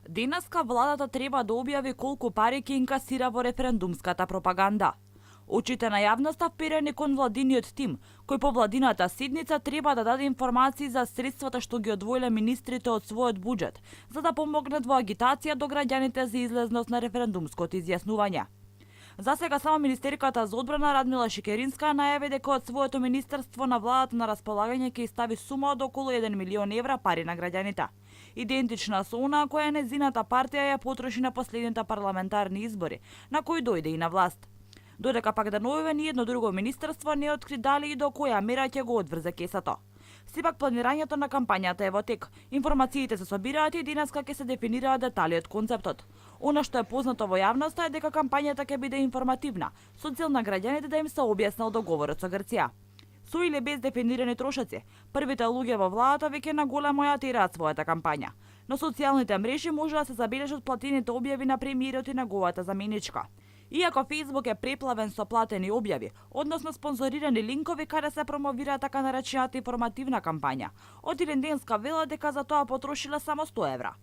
Денеска владата треба да објави колку пари ќе инкасира во референдумската пропаганда. Очите на јавноста вперени кон владиниот тим, кој по владината седница треба да даде информации за средствата што ги одвоиле министрите од својот буџет, за да помогнат во агитација до граѓаните за излезност на референдумското изјаснување. За сега само министерката за одбрана Радмила Шекеринска најави дека од своето министерство на владата на располагање ќе стави сума од околу 1 милион евра пари на граѓаните, идентична со онаа која незината партија ја потроши на последните парламентарни избори, на кои дојде и на власт. Додека пак деновиве ни едно друго министерство не откри дали и до која мера ќе го одврзе кесато. Сепак планирањето на кампањата е во тек. Информациите се собираат и денеска ќе се дефинираат детали од концептот. Она што е познато во јавноста е дека кампањата ќе биде информативна, со цел на граѓаните да им се објаснал договорот со Грција. Со или без дефинирани трошоци, првите луѓе во владата веќе на големо ја тираат својата кампања. На социјалните мрежи може да се забележат платените објави на премиерот и неговата заменичка. Иако Facebook е преплавен со платени објави, односно спонзорирани линкови каде се промовира така наречената информативна кампања, од еден денска вела дека за тоа потрошила само 100 евра.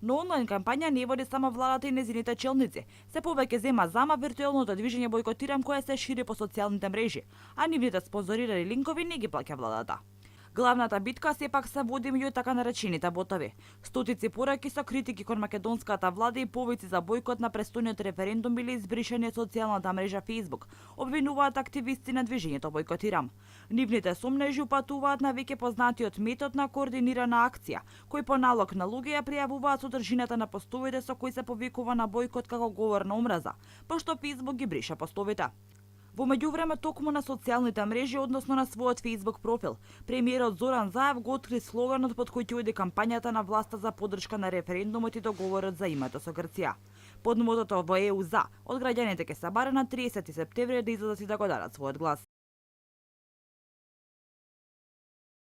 Но онлайн кампања не води само владата и незините челници. Се повеќе зема зама виртуелното движење Бојкотирам кое се шири по социјалните мрежи, а нивните спонзорирани линкови не ги плаќа владата. Главната битка сепак се води меѓу така наречените ботови. Стотици пораки со критики кон македонската влада и повици за бојкот на престојниот референдум или избришање социјалната мрежа Facebook, обвинуваат активисти на движењето Бојкотирам. Нивните сомнежи упатуваат на веќе познатиот метод на координирана акција, кој по налог на луѓе ја пријавуваат содржината на постовите со кои се повикува на бојкот како говор на омраза, пошто Facebook ги бриша постовите. Во меѓувреме токму на социјалните мрежи, односно на својот Facebook профил, премиерот Зоран Заев го откри слоганот под кој ќе оди кампањата на власта за поддршка на референдумот и договорот за името со Грција. Под мотото во ЕУ за, од граѓаните ќе се бара на 30 септември да излезат и да го дадат својот глас.